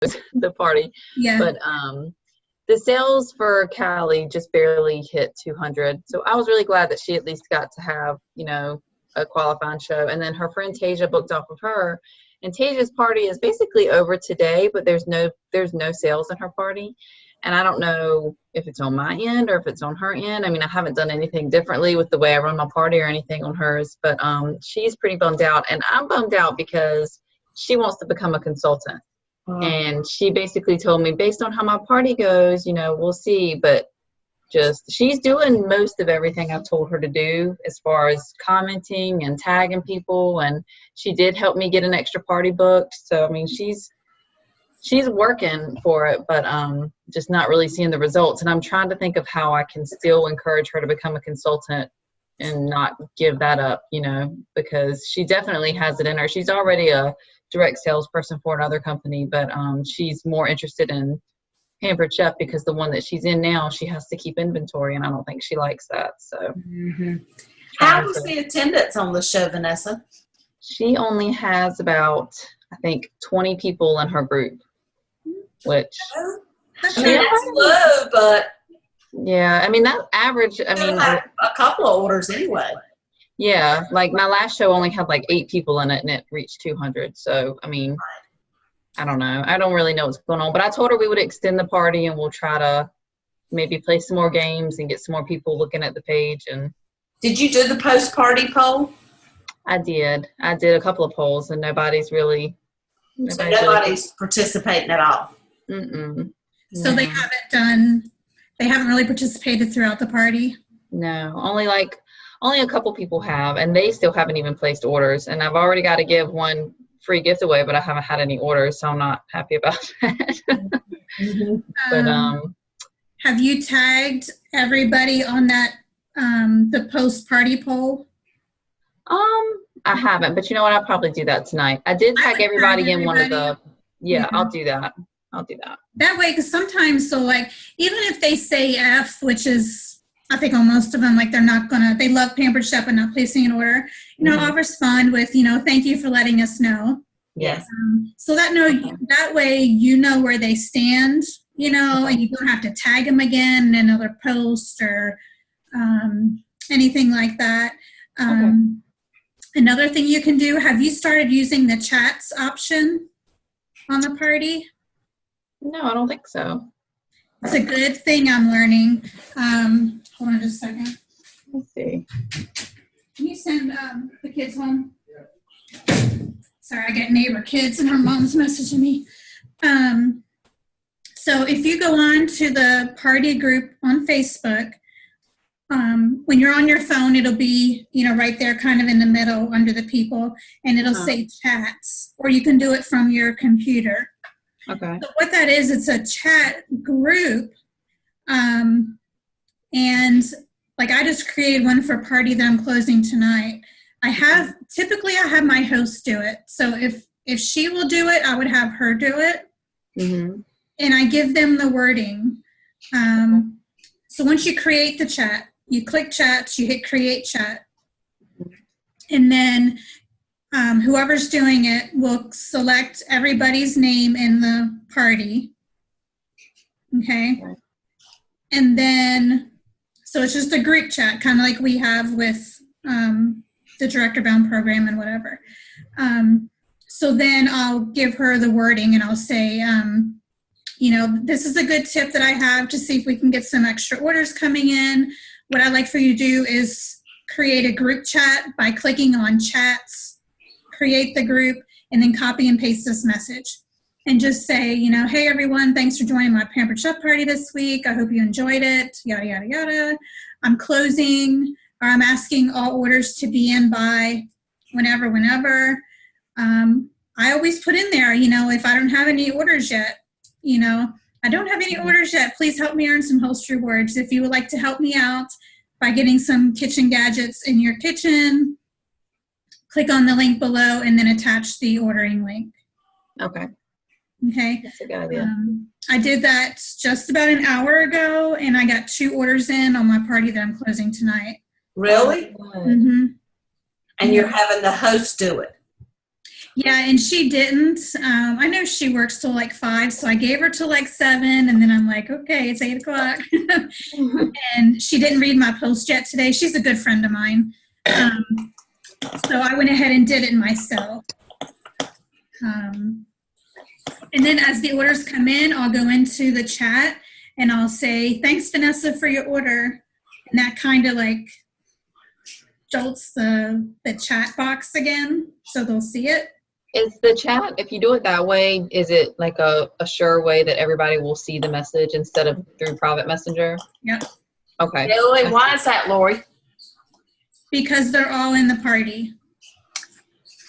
the party. Yeah. But the sales for Callie just barely hit 200. So I was really glad that she at least got to have, a qualifying show. And then her friend Tasia booked off of her. And Tasia's party is basically over today, but there's no sales in her party. And I don't know if it's on my end or if it's on her end. I mean, I haven't done anything differently with the way I run my party or anything on hers, but she's pretty bummed out. And I'm bummed out because she wants to become a consultant. And she basically told me, based on how my party goes, we'll see. But she's doing most of everything I've told her to do as far as commenting and tagging people. And she did help me get an extra party booked. So, I mean, she's working for it, but just not really seeing the results. And I'm trying to think of how I can still encourage her to become a consultant and not give that up, because she definitely has it in her. She's already a direct salesperson for another company, but she's more interested in Pampered Chef because the one that she's in now, she has to keep inventory, and I don't think she likes that. So, How was the attendance on the show, Vanessa? She only has about, I think, 20 people in her group, which that's low, but yeah, I mean that's average. I mean, a couple of orders anyway. Yeah, like my last show only had like 8 people in it, and it reached 200. So, I mean, I don't know. I don't really know what's going on. But I told her we would extend the party, and we'll try to maybe play some more games and get some more people looking at the page. And did you do the post-party poll? I did. I did a couple of polls, and nobody's participating at all. Mm-mm. So they haven't really participated throughout the party? No, only a couple people have, and they still haven't even placed orders. And I've already got to give one free gift away, but I haven't had any orders, so I'm not happy about that. But have you tagged everybody on that the post-party poll? I haven't, but you know what? I'll probably do that tonight. I did tag everybody in one of the. Yeah, I'll do that. That way, because sometimes, so like, even if they say F, which is, I think on most of them, like they love Pampered Chef and not placing an order, I'll respond with, thank you for letting us know. Yes. So that way where they stand, and you don't have to tag them again in another post or anything like that. Another thing you can do, have you started using the chats option on the party? No, I don't think so. It's a good thing I'm learning. Hold on just a second. Let's see. Can you send the kids home? Yeah. Sorry, I got neighbor kids and her mom's messaging me. So if you go on to the party group on Facebook, when you're on your phone, it'll be, right there kind of in the middle under the people, and it'll say chats, or you can do it from your computer. Okay. So what that is, it's a chat group. And like I just created one for a party that I'm closing tonight. Typically I have my host do it. So if she will do it, I would have her do it. Mm-hmm. And I give them the wording. So once you create the chat, you click chats, you hit create chat. And then whoever's doing it will select everybody's name in the party. Okay. And then, so it's just a group chat, kind of like we have with the Director Bound program and whatever. So then I'll give her the wording and I'll say, this is a good tip that I have to see if we can get some extra orders coming in. What I'd like for you to do is create a group chat by clicking on chats, create the group, and then copy and paste this message. And just say, hey everyone, thanks for joining my Pampered Chef party this week. I hope you enjoyed it, yada, yada, yada. I'm closing, or I'm asking all orders to be in by whenever. I always put in there, if I don't have any orders yet, I don't have any orders yet, please help me earn some host rewards. If you would like to help me out by getting some kitchen gadgets in your kitchen, click on the link below and then attach the ordering link. Okay. Okay. That's a good idea. I did that just about an hour ago, and I got 2 orders in on my party that I'm closing tonight. Really? Mm-hmm. And you're having the host do it? Yeah, and she didn't. I know she works till like 5, so I gave her till like 7, and then I'm like, okay, it's 8 o'clock. And she didn't read my post yet today. She's a good friend of mine. So I went ahead and did it myself. And then as the orders come in, I'll go into the chat and I'll say, thanks, Vanessa, for your order. And that kind of like jolts the chat box again, so they'll see it. Is the chat, if you do it that way, is it like a sure way that everybody will see the message instead of through private messenger? Yep. Okay. Really? Why is that, Lori? Because they're all in the party.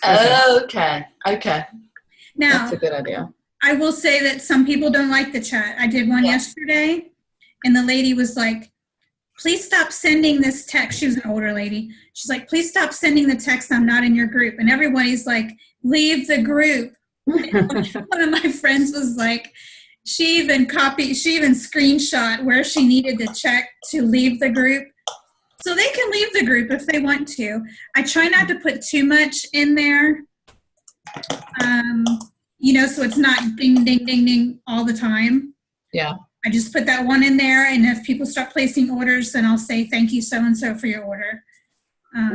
Okay. Now, That's a good idea. I will say that some people don't like the chat. I did one yesterday, and the lady was like, please stop sending this text. She was an older lady. She's like, please stop sending the text. I'm not in your group. And everybody's like, leave the group. One of my friends was like, she even screenshot where she needed to check to leave the group. So they can leave the group if they want to. I try not to put too much in there, so it's not ding, ding, ding, ding all the time. Yeah. I just put that one in there, and if people start placing orders, then I'll say, thank you so-and-so for your order.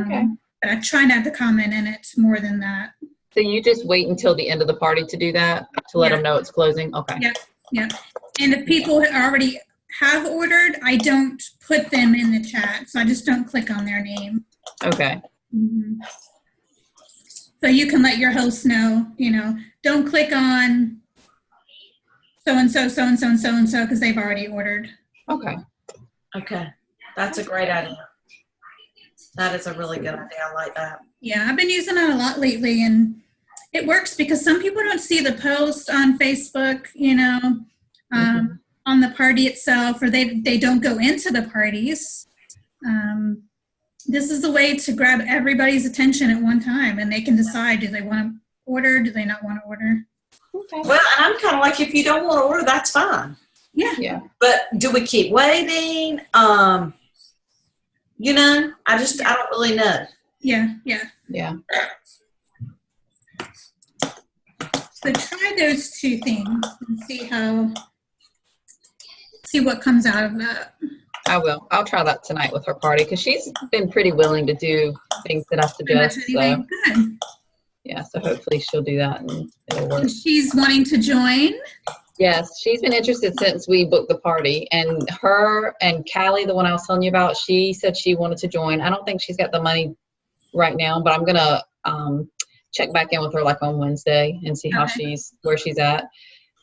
Okay. But I try not to comment in it more than that. So you just wait until the end of the party to do that, to let them know it's closing? Okay. Yeah. And if people already have ordered, I don't put them in the chat, so I just don't click on their name. Okay. Mm-hmm. So you can let your host know, don't click on so-and-so, so-and-so, and so-and-so, because they've already ordered. Okay. That's a great idea. That is a really good idea. I like that. Yeah, I've been using that a lot lately, and it works because some people don't see the post on Facebook, on the party itself, or they don't go into the parties. This is the way to grab everybody's attention at one time, and they can decide, do they want to order, do they not want to order? Okay. Well, and I'm kind of like, if you don't want to order, that's fine. Yeah. But do we keep waiting? I don't really know. Yeah. So try those two things and see what comes out of that. I will. I'll try that tonight with her party, because she's been pretty willing to do things that I suggest. So, good. yeah, so hopefully she'll do that and it'll work. And she's wanting to join? Yes, she's been interested since we booked the party. And her and Callie, the one I was telling you about, she said she wanted to join. I don't think she's got the money right now, but I'm going to check back in with her like on Wednesday and see where she's at.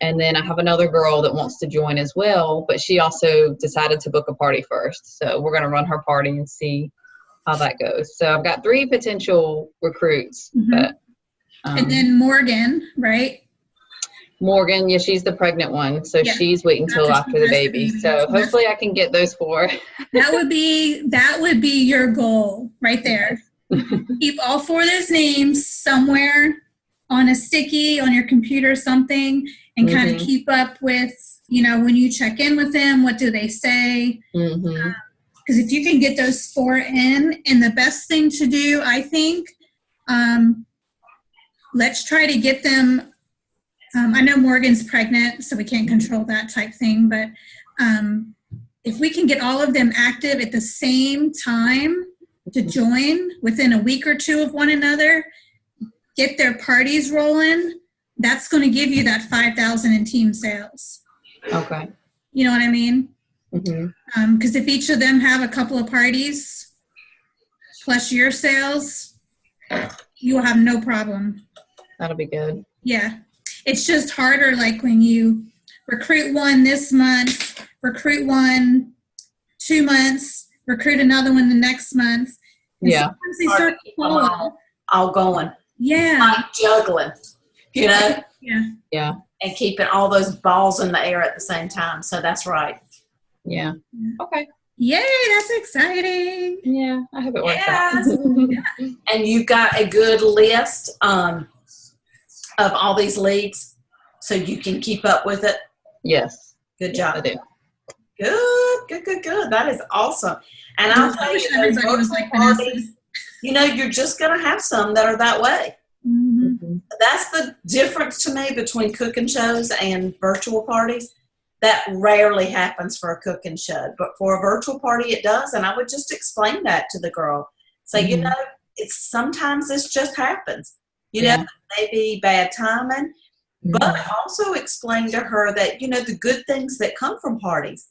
And then I have another girl that wants to join as well, but she also decided to book a party first. So we're going to run her party and see how that goes. So I've got 3 potential recruits. Mm-hmm. But, and then Morgan, right? Morgan, yeah, she's the pregnant one. So she's waiting till after the baby. So hopefully I can get those 4. That would be your goal right there. Keep all 4 of those names somewhere on a sticky, on your computer or something, and kind of keep up with, when you check in with them, what do they say? Because if you can get those 4 in, and the best thing to do, I think, let's try to get them. I know Morgan's pregnant, so we can't control that type thing, but if we can get all of them active at the same time to join within a week or 2 of one another, get their parties rolling, that's going to give you that 5,000 in team sales. Okay. You know what I mean? Mm-hmm. Because if each of them have a couple of parties plus your sales, you will have no problem. That'll be good. Yeah. It's just harder, like when you recruit one this month, recruit one 2 months, recruit another one the next month. And sometimes they start to fall. All going. Yeah. Like juggling, Yeah. Yeah. and keeping all those balls in the air at the same time. So that's right. Yeah. Okay. Yay, that's exciting. Yeah, I hope it works Yes. out. And you've got a good list of all these leads, so you can keep up with it. Yes. Good Yes, job. I do. Good. That is awesome. And I'll tell you, those everybody was virtual like parties, you're just going to have some that are that way. Mm-hmm. that's the difference to me between cooking shows and virtual parties. That rarely happens for a cooking show, but for a virtual party it does. And I would just explain that to the girl. Say, you know, it's sometimes this just happens. You know, maybe bad timing, but also explain to her that, you know, the good things that come from parties.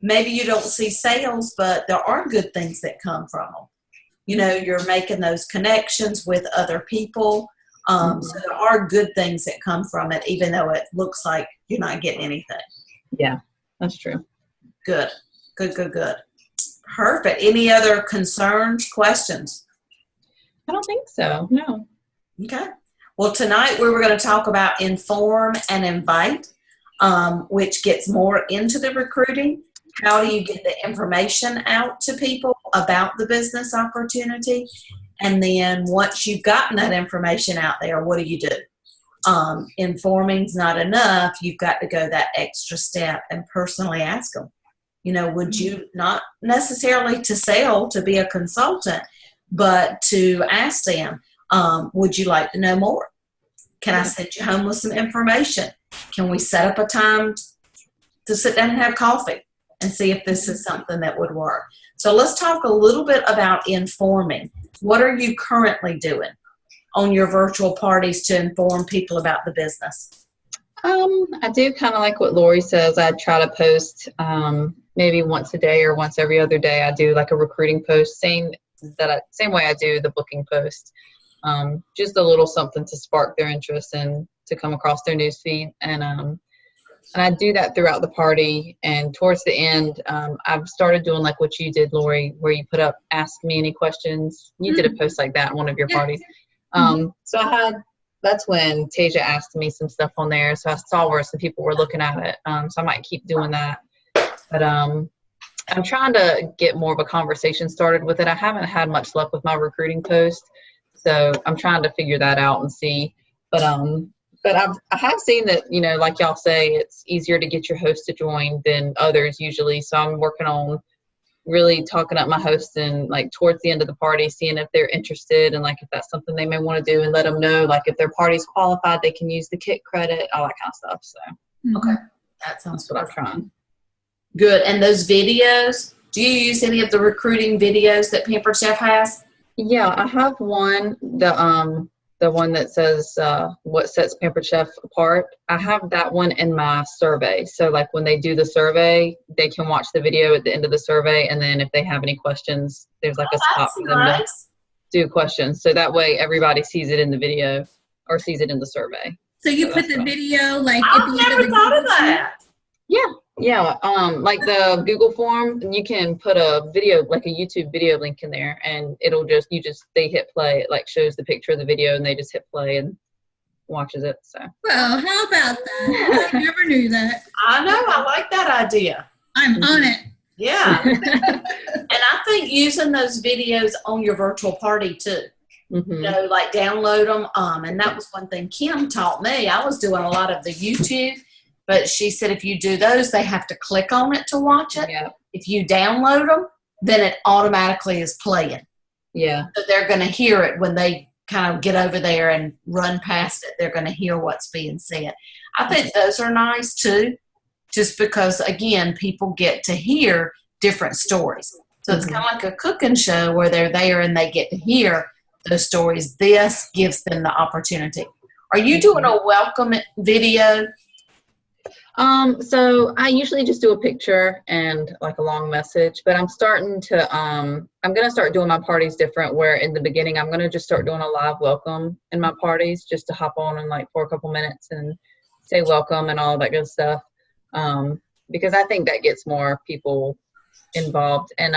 Maybe you don't see sales, but there are good things that come from them. You know, you're making those connections with other people. So there are good things that come from it, even though it looks like you're not getting anything. Yeah, that's true. Good. Perfect. Any other concerns, questions? I don't think so. No. Okay. Well, tonight we were going to talk about inform and invite, which gets more into the recruiting. How do you get the information out to people about the business opportunity? And then once you've gotten that information out there, what do you do? Informing's not enough. You've got to go that extra step and personally ask them, you know, would you, not necessarily to sell, to be a consultant, but to ask them, would you like to know more? Can I send you home with some information? Can we set up a time to sit down and have coffee and see if this is something that would work? So let's talk a little bit about informing. What are you currently doing on your virtual parties to inform people about the business? I do kind of like what Lori says. I try to post maybe once a day or once every other day. I do like a recruiting post, same way I do the booking post. Just a little something to spark their interest and to come across their newsfeed. And I do that throughout the party. And towards the end, I've started doing like what you did, Lori, where you put up, ask me any questions. You did a post like that in one of your parties. So that's when Tasia asked me some stuff on there. So I saw where some people were looking at it. So I might keep doing that. But I'm trying to get more of a conversation started with it. I haven't had much luck with my recruiting post. So I'm trying to figure that out and see. But I have seen that, you know, like y'all say, it's easier to get your host to join than others usually. So I'm working on really talking up my hosts and like towards the end of the party, seeing if they're interested and like if that's something they may want to do, and let them know like if their party's qualified, they can use the kit credit, all that kind of stuff. So okay, that sounds what I'm trying. Good. And those videos, do you use any of the recruiting videos that Pampered Chef has? Yeah, I have one, the one that says what sets Pampered Chef apart. I have that one in my survey. So like when they do the survey, they can watch the video at the end of the survey, and then if they have any questions, there's like a spot for them to do questions. So that way everybody sees it in the video or sees it in the survey. So you put the video like at I've the end never of the thought of Google Sheet? that. Yeah. Like the Google form, you can put a video, like a YouTube video link in there, and it'll they hit play. It like shows the picture of the video, and they just hit play and watches it. So. Well, how about that? I never knew that. I know. I like that idea. I'm on it. Yeah. And I think using those videos on your virtual party too. You know, like download them. And that was one thing Kim taught me. I was doing a lot of the YouTube, but she said if you do those, they have to click on it to watch it. Yeah. If you download them, then it automatically is playing. Yeah. So they're going to hear it when they kind of get over there and run past it. They're going to hear what's being said. I think those are nice too, just because, again, people get to hear different stories. So it's kind of like a cooking show where they're there and they get to hear those stories. This gives them the opportunity. Are you doing a welcome video? So I usually just do a picture and like a long message, but I'm starting to, I'm going to start doing my parties different, where in the beginning, I'm going to just start doing a live welcome in my parties, just to hop on and like for a couple minutes and say welcome and all that good stuff. Because I think that gets more people involved. And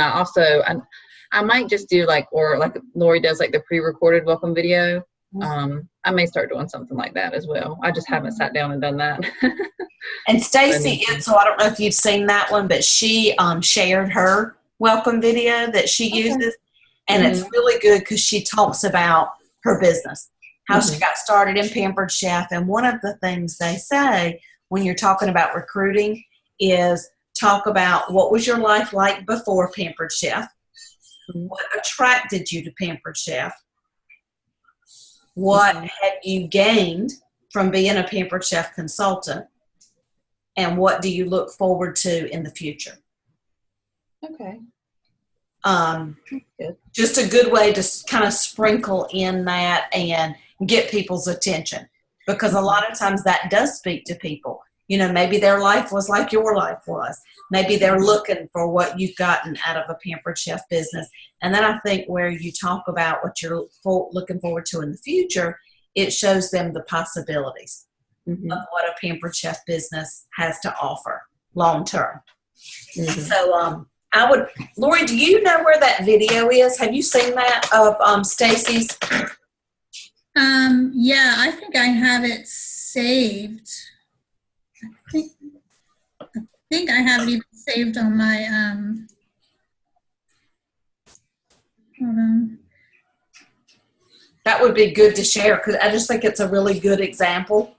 I might just do like Lori does, like the pre-recorded welcome video. I may start doing something like that as well. I just haven't sat down and done that. And Stacy, so I don't know if you've seen that one, but she shared her welcome video that she uses. And it's really good because she talks about her business, how she got started in Pampered Chef. And one of the things they say when you're talking about recruiting is talk about what was your life like before Pampered Chef? What attracted you to Pampered Chef? What have you gained from being a Pampered Chef consultant? And what do you look forward to in the future? Okay. Good. Just a good way to kind of sprinkle in that and get people's attention, because a lot of times that does speak to people. You know, maybe their life was like your life was. Maybe they're looking for what you've gotten out of a Pampered Chef business. And then I think where you talk about what you're looking forward to in the future, it shows them the possibilities of what a Pampered Chef business has to offer long term. So Lori, do you know where that video is? Have you seen that of Stacy's? Yeah, I think I have it saved. I think I have it even saved on my, hold on. That would be good to share, because I just think it's a really good example.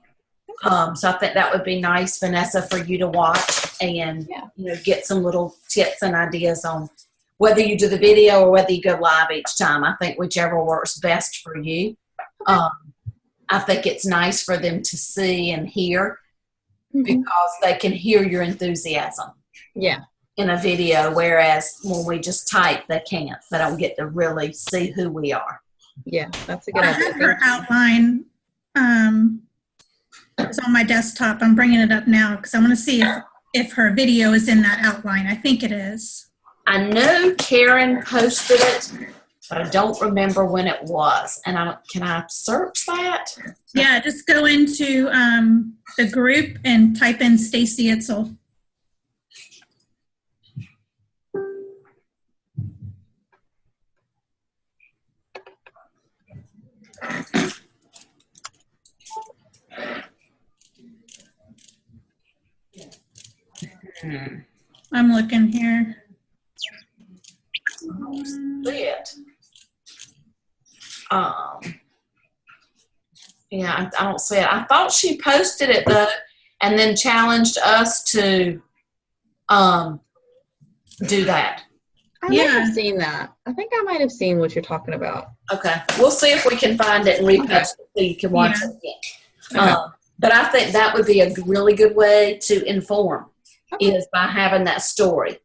So I think that would be nice, Vanessa, for you to watch and get some little tips and ideas on whether you do the video or whether you go live each time. I think whichever works best for you. I think it's nice for them to see and hear, because they can hear your enthusiasm in a video, whereas when we just type, they can't. They don't get to really see who we are. Yeah, that's a good I idea. have her outline. It's on my desktop. I'm bringing it up now because I want to see if her video is in that outline. I think it is. I know Karen posted it, but I don't remember when it was. And can I search that? Yeah, just go into the group and type in Stacy Itzel. I'm looking here. See it. Yeah, I don't see it. I thought she posted it though, and then challenged us to do that. I might have seen that. I think I might have seen what you're talking about. Okay, we'll see if we can find it and repost it so you can watch it again. But I think that would be a really good way to inform, is by having that story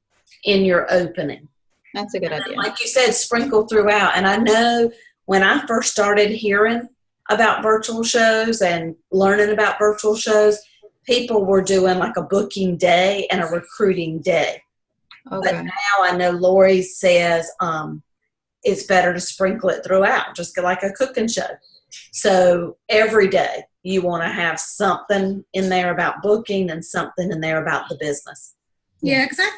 in your opening. That's a good idea. Like you said, sprinkle throughout. And I know when I first started hearing about virtual shows and learning about virtual shows, people were doing like a booking day and a recruiting day. Okay. But now I know Lori says it's better to sprinkle it throughout, just like a cooking show. So every day you want to have something in there about booking and something in there about the business. Yeah, because I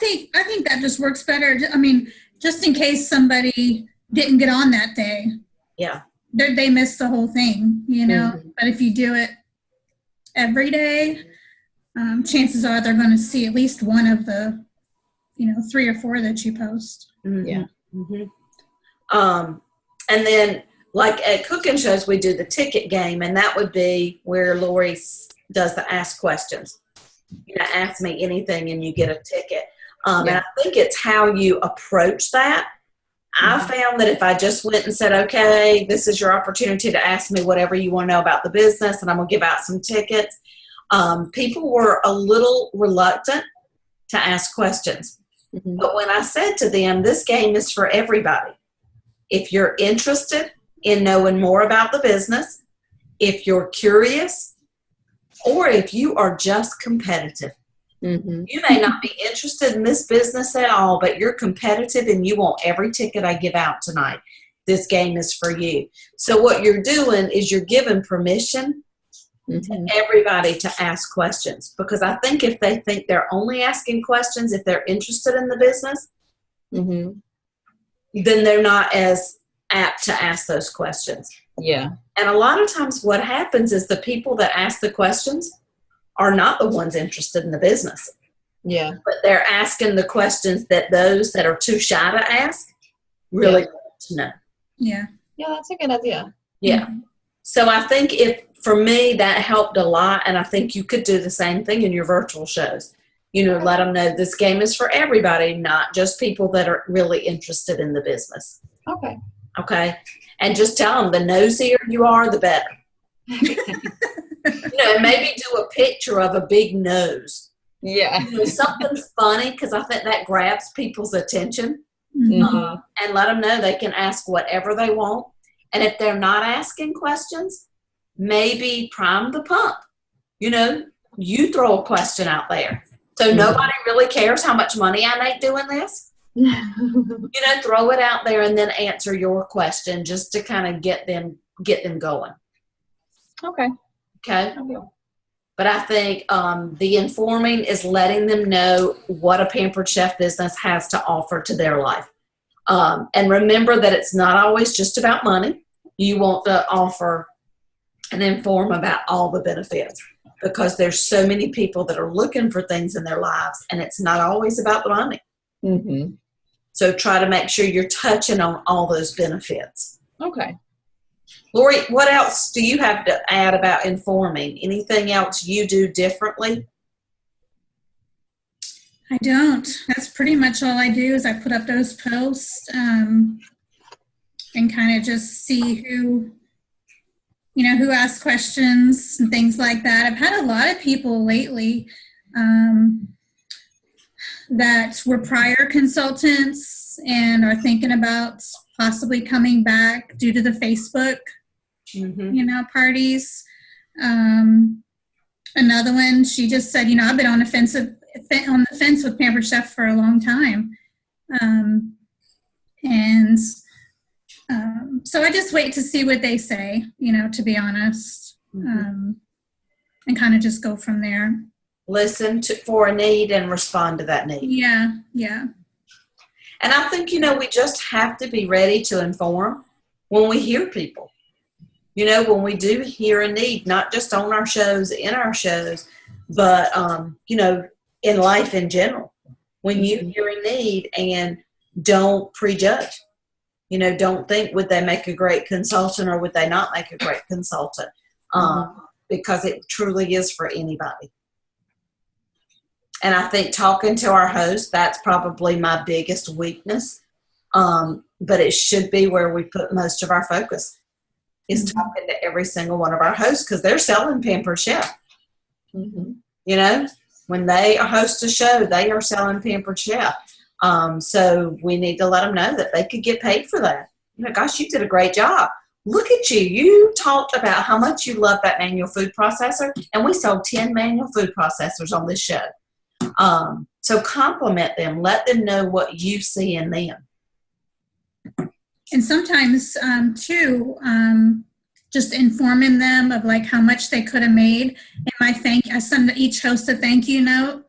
think that just works better. I mean, just in case somebody didn't get on that day. Yeah. They missed the whole thing, you know. But if you do it every day, chances are they're going to see at least one of the, 3 or 4 that you post. Yeah. And then, like at cooking shows, we do the ticket game, and that would be where Lori does the ask questions. Ask me anything and you get a ticket. And I think it's how you approach that. I found that if I just went and said, okay, this is your opportunity to ask me whatever you want to know about the business, and I'm going to give out some tickets, people were a little reluctant to ask questions. But when I said to them, this game is for everybody. If you're interested in knowing more about the business, if you're curious, or if you are just competitive. You may not be interested in this business at all, but you're competitive and you want every ticket I give out tonight. This game is for you. So what you're doing is you're giving permission to everybody to ask questions, because I think if they think they're only asking questions if they're interested in the business, then they're not as apt to ask those questions. Yeah. And a lot of times what happens is the people that ask the questions are not the ones interested in the business. Yeah. But they're asking the questions that those that are too shy to ask really want to know. Yeah. Yeah, that's a good idea. Yeah. So I think for me, that helped a lot. And I think you could do the same thing in your virtual shows. Let them know this game is for everybody, not just people that are really interested in the business. Okay. Okay. And just tell them the nosier you are, the better. Maybe do a picture of a big nose. Yeah. Something funny, because I think that grabs people's attention. Mm-hmm. And let them know they can ask whatever they want. And if they're not asking questions, maybe prime the pump. You throw a question out there. So nobody really cares how much money I make doing this. Throw it out there and then answer your question just to kind of get them going. Okay. Okay. But I think the informing is letting them know what a Pampered Chef business has to offer to their life. And remember that it's not always just about money. You want to offer and inform about all the benefits, because there's so many people that are looking for things in their lives, and it's not always about the money. Mm-hmm. So try to make sure you're touching on all those benefits. Okay. Lori, what else do you have to add about informing? Anything else you do differently? I don't. That's pretty much all I do is I put up those posts and kind of just see who asks questions and things like that. I've had a lot of people lately that were prior consultants and are thinking about possibly coming back due to the Facebook, parties. Another one, she just said, I've been on the fence with Pampered Chef for a long time. So I just wait to see what they say, to be honest, and kind of just go from there. Listen for a need and respond to that need. Yeah. And I think, we just have to be ready to inform when we hear people. When we do hear a need, not just on our shows, in our shows, but, in life in general. When you hear a need, and don't prejudge. Don't think, would they make a great consultant or would they not make a great consultant? Because it truly is for anybody. And I think talking to our host, that's probably my biggest weakness. But it should be where we put most of our focus, is talking to every single one of our hosts, because they're selling Pampered Chef. When they host a show, they are selling Pampered Chef. So we need to let them know that they could get paid for that. Gosh, you did a great job. Look at you. You talked about how much you love that manual food processor, and we sold 10 manual food processors on this show. So compliment them. Let them know what you see in them. And sometimes, too, just informing them of like how much they could have made. And I send each host a thank you note.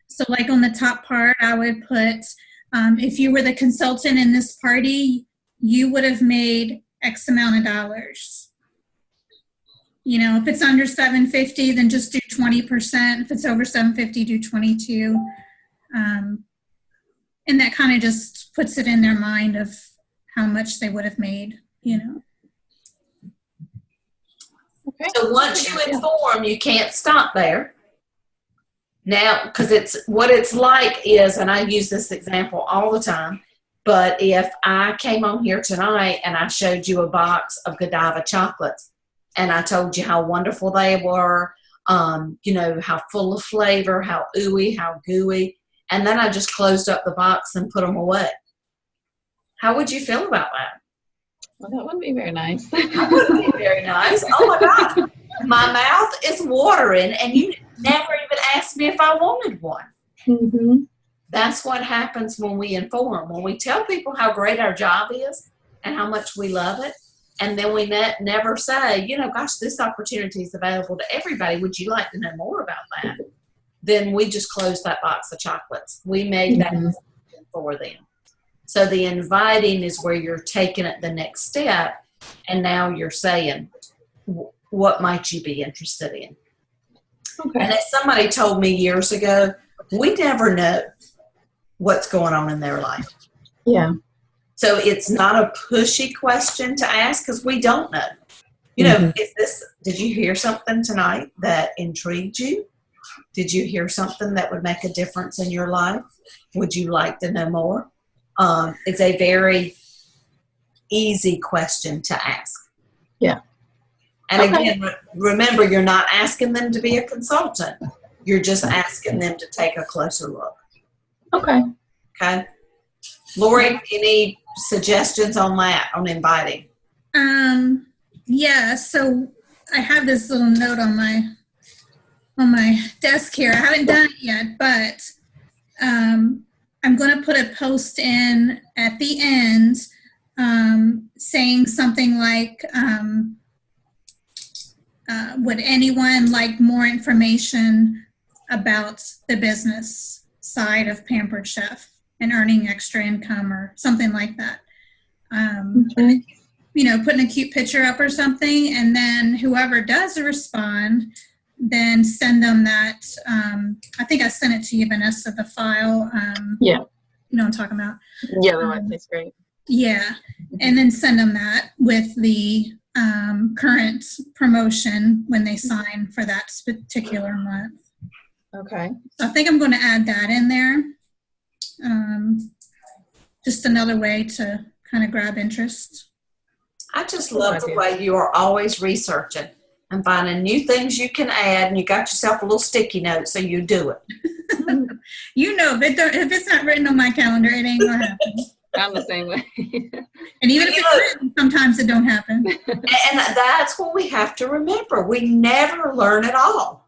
So like on the top part, I would put, if you were the consultant in this party, you would have made X amount of dollars. If it's under $750, then just do 20%. If it's over $750, do 22. And that kind of just puts it in their mind of how much they would have made, Okay. So once you inform, you can't stop there. Now, because what it's like is, and I use this example all the time, but if I came on here tonight and I showed you a box of Godiva chocolates and I told you how wonderful they were, how full of flavor, how ooey, how gooey, and then I just closed up the box and put them away, how would you feel about that? Well, that wouldn't be very nice. That wouldn't be very nice. Oh my God. My mouth is watering, and you never even asked me if I wanted one. That's what happens when we inform. When we tell people how great our job is and how much we love it, and then we never say, gosh, this opportunity is available to everybody. Would you like to know more about that? Then we just closed that box of chocolates. We made that decision for them. So the inviting is where you're taking it the next step, and now you're saying, what might you be interested in? Okay. And as somebody told me years ago, we never know what's going on in their life. Yeah. So it's not a pushy question to ask, because we don't know. Did you hear something tonight that intrigued you? Did you hear something that would make a difference in your life? Would you like to know more? It's a very easy question to ask. Yeah. And Okay. again, remember, you're not asking them to be a consultant. You're just asking them to take a closer look. Okay. Okay. Lori, any suggestions on that, on inviting? Yeah, so I have this little note on my desk here. I haven't done it yet, but I'm going to put a post in at the end saying something like, would anyone like more information about the business side of Pampered Chef and earning extra income or something like that? Okay. Putting a cute picture up or something, and then whoever does respond, then send them that. I think I sent it to you, Vanessa, the file. Yeah. You know what I'm talking about? Yeah, that might taste great. Yeah, and then send them that with the current promotion when they sign for that particular month. Okay. So I think I'm going to add that in there. Just another way to kind of grab interest. I just love the way you are always researching and finding new things you can add, and you got yourself a little sticky note, so you do it. If it's not written on my calendar, it ain't gonna happen. I'm the same way. And even if it's written, sometimes it don't happen. And that's what we have to remember. We never learn it all.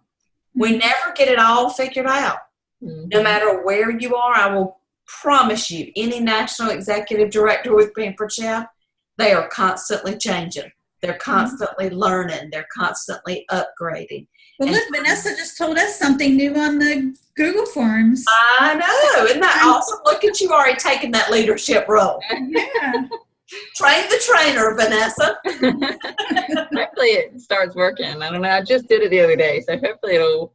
We never get it all figured out. Mm-hmm. No matter where you are, I will promise you, any national executive director with Pampered Chef, they are constantly changing. They're constantly learning. They're constantly upgrading. Well, look, Vanessa just told us something new on the Google Forms. I know. Isn't that awesome? Look at you already taking that leadership role. Yeah. Train the trainer, Vanessa. Hopefully it starts working. I don't know. I just did it the other day, so hopefully it'll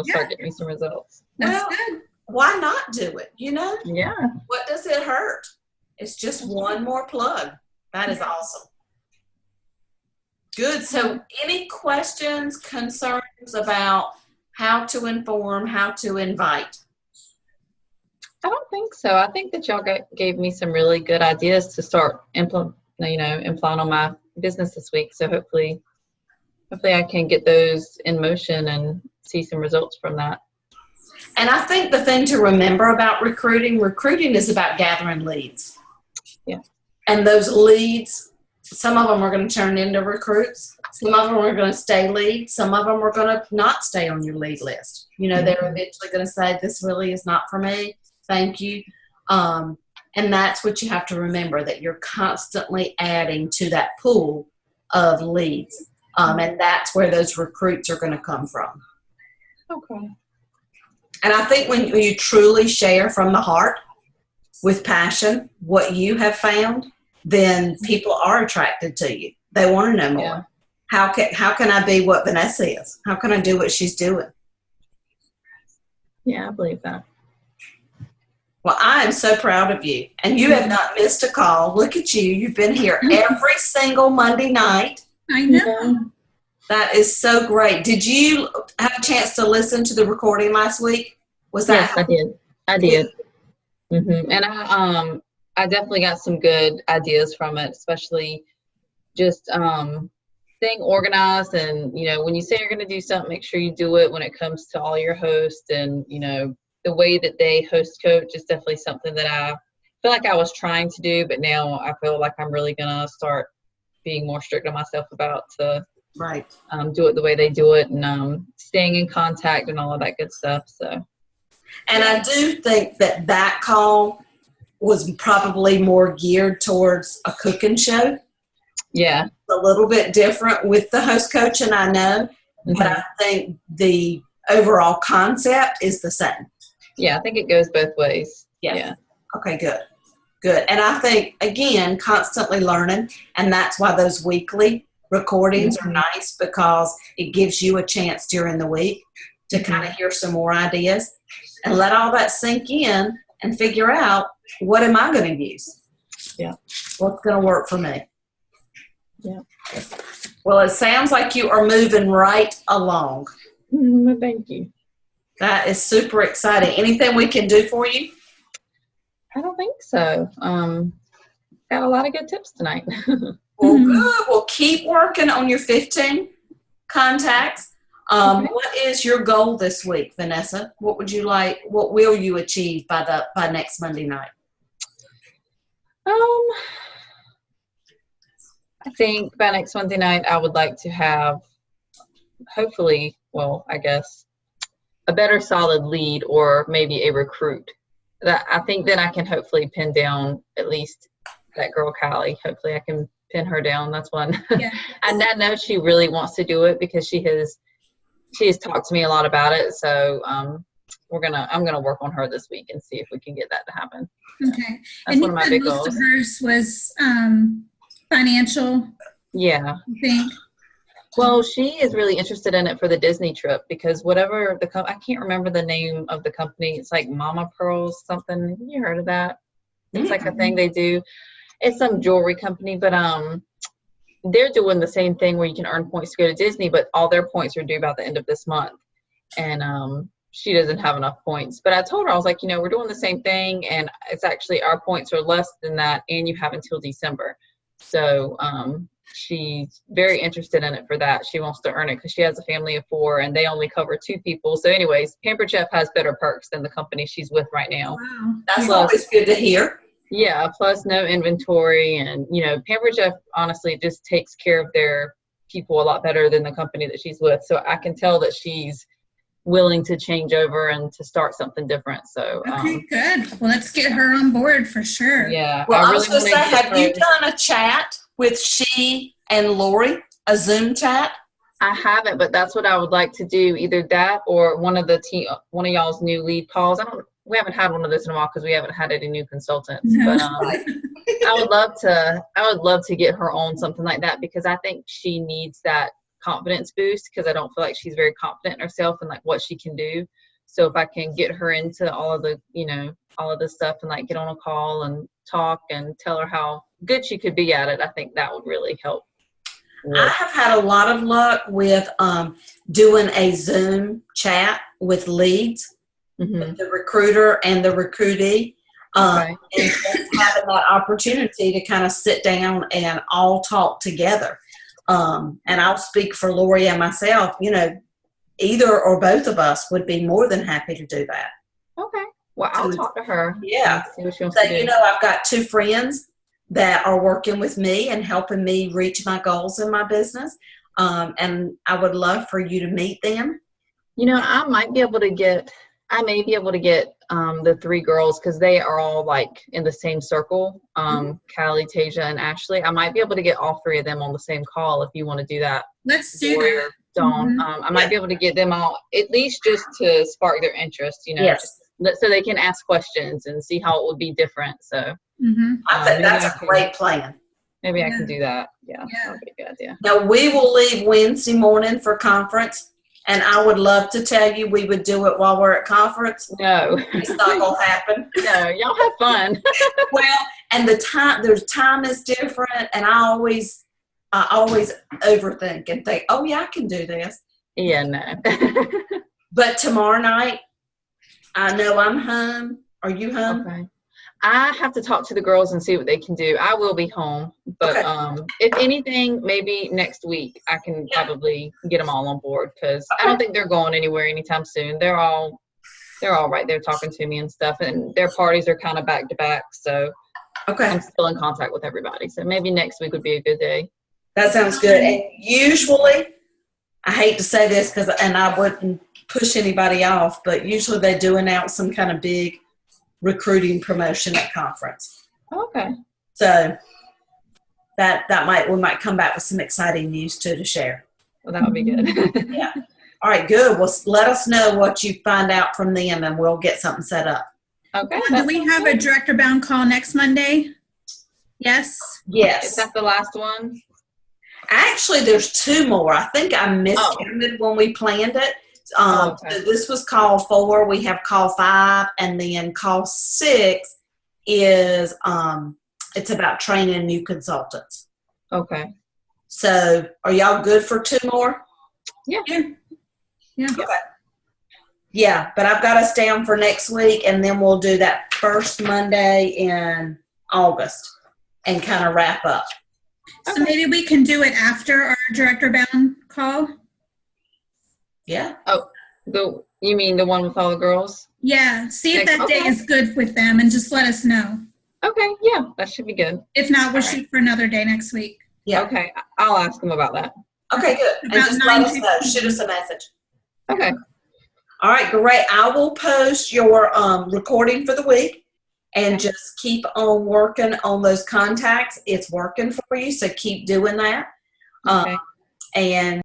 start getting me some results. That's Well, good. why not do it? Yeah. What does it hurt? It's just one more plug. That is awesome. Good. So any questions, concerns about how to inform, how to invite? I don't think so. I think that y'all gave me some really good ideas to start implement on my business this week. So hopefully I can get those in motion and see some results from that. And I think the thing to remember about recruiting is about gathering leads. Yeah. And those leads, some of them are going to turn into recruits. Some of them are going to stay leads. Some of them are going to not stay on your lead list. They're eventually going to say, this really is not for me. Thank you. And that's what you have to remember, that you're constantly adding to that pool of leads. And that's where those recruits are going to come from. Okay. And I think when you truly share from the heart with passion what you have found, then people are attracted to you. They want to know more. Yeah. How can I be what Vanessa is? How can I do what she's doing? Yeah, I believe that. Well, I am so proud of you. And you have not missed a call. Look at you. You've been here every single Monday night. I know. That is so great. Did you have a chance to listen to the recording last week? Was that? Yes, I did. Mm-hmm. And I definitely got some good ideas from it, especially just staying organized. And, when you say you're going to do something, make sure you do it when it comes to all your hosts. And, the way that they host coach is definitely something that I feel like I was trying to do, but now I feel like I'm really going to start being more strict on myself about to Right. Do it the way they do it, and staying in contact and all of that good stuff. So, and I do think that call was probably more geared towards a cooking show. Yeah, a little bit different with the host coach, and I know, but I think the overall concept is the same. Yeah, I think it goes both ways. Yes. Yeah. Okay, good. And I think, again, constantly learning, and that's why those weekly recordings are nice, because it gives you a chance during the week to kind of hear some more ideas and let all that sink in and figure out, what am I going to use? Yeah. What's going to work for me? Yeah. Well, it sounds like you are moving right along. Thank you. That is super exciting. Anything we can do for you? I don't think so. got a lot of good tips tonight. Well, good. Well, keep working on your 15 contacts. Okay. What is your goal this week, Vanessa? What would you like? What will you achieve by next Monday night? I think by next Monday night, I would like to have, hopefully, well, I guess, a better solid lead or maybe a recruit. That I think then I can hopefully pin down at least that girl Callie. Hopefully I can pin her down. That's one. Yeah. And I know she really wants to do it because she has talked to me a lot about it. So I'm gonna work on her this week and see if we can get that to happen. Okay. That's And one you of my said big most goals. of hers was financial, Yeah. I think. Well, she is really interested in it for the Disney trip because whatever I can't remember the name of the company. It's like Mama Pearls something. Have you heard of that? It's like a thing they do. It's some jewelry company, but they're doing the same thing where you can earn points to go to Disney, but all their points are due by the end of this month. And she doesn't have enough points. But I told her, I was like, we're doing the same thing, and it's actually our points are less than that, and you have until December. So she's very interested in it for that. She wants to earn it because she has a family of 4, and they only cover 2 people. So anyways, Pampered Chef has better perks than the company she's with right now. Wow. That's always good to hear. Yeah, plus no inventory, and Pampered Chef honestly just takes care of their people a lot better than the company that she's with. So I can tell that she's willing to change over and to start something different. So Okay, good. Well, let's get her on board for sure. yeah. Well, I really was going to say, wanna get have you her- done a chat with she and Lori, a Zoom chat? I haven't, but that's what I would like to do. Either that or one of y'all's new lead calls. We haven't had one of this in a while because we haven't had any new consultants. No. But I would love to get her on something like that because I think she needs that confidence boost because I don't feel like she's very confident in herself and like what she can do. So if I can get her into all of the, all of this stuff and like get on a call and talk and tell her how good she could be at it, I think that would really help. I have had a lot of luck with doing a Zoom chat with leads, Mm-hmm. the recruiter and the recruitee, Okay. and having that opportunity to kind of sit down and all talk together. And I'll speak for Lori and myself, either or both of us would be more than happy to do that. Okay. Well, I'll talk to her. Yeah. See what she wants So, to do. I've got 2 friends that are working with me and helping me reach my goals in my business. And I would love for you to meet them. I may be able to get the 3 girls because they are all like in the same circle. Callie, Tasia, and Ashley. I might be able to get all 3 of them on the same call if you want to do that. Let's do Or that. Dawn. I might be able to get them all at least just to spark their interest. Yes. So they can ask questions and see how it would be different. So Mm-hmm. I think maybe that's I a can- great plan. maybe I Yeah. can do that. Yeah, Yeah. that would be a good idea. Now, we will leave Wednesday morning for conference, and I would love to tell you we would do it while we're at conference. No, It's not going to happen. no, y'all have fun. Well, and the time is different, and I always overthink and think, oh yeah, I can do this. Yeah, no. But tomorrow night, I know I'm home. Are you home? Okay. I have to talk to the girls and see what they can do. I will be home, but Okay. if anything, maybe next week I can probably get them all on board because I don't think they're going anywhere anytime soon. They're all right there talking to me and stuff, and their parties are kind of back to back, so Okay, I'm still in contact with everybody. So maybe next week would be a good day. that sounds good. And usually, I hate to say this and I wouldn't push anybody off, but usually they do announce some kind of big recruiting promotion at conference. Okay. So we might come back with some exciting news too to share. Well, that would be good. Yeah. All right, good. Well, let us know what you find out from them, and we'll get something set up. Okay. Do we have a director bound call next Monday? Yes. Is Yes. that the last one? Actually, there's 2 more. I think I miscounted when we planned it. Okay. So this was call 4. We have call 5, and then call 6 is it's about training new consultants. Okay. So are y'all good for 2 more? Yeah. Yeah, but I've got us down for next week, and then we'll do that first Monday in August. and kind of wrap up. So maybe we can do it after our director bound call. Yeah. You mean the one with all the girls? Yeah. See if that day Okay. is good with them and just let us know. Okay, yeah, that should be good. If not, we'll All right. shoot for another day next week. Yeah. Okay, I'll ask them about that. Okay, good. And About just let us 9:15. know. Shoot us a message. Okay, All right, great. I will post your recording for the week and just keep on working on those contacts. It's working for you, so keep doing that. okay. And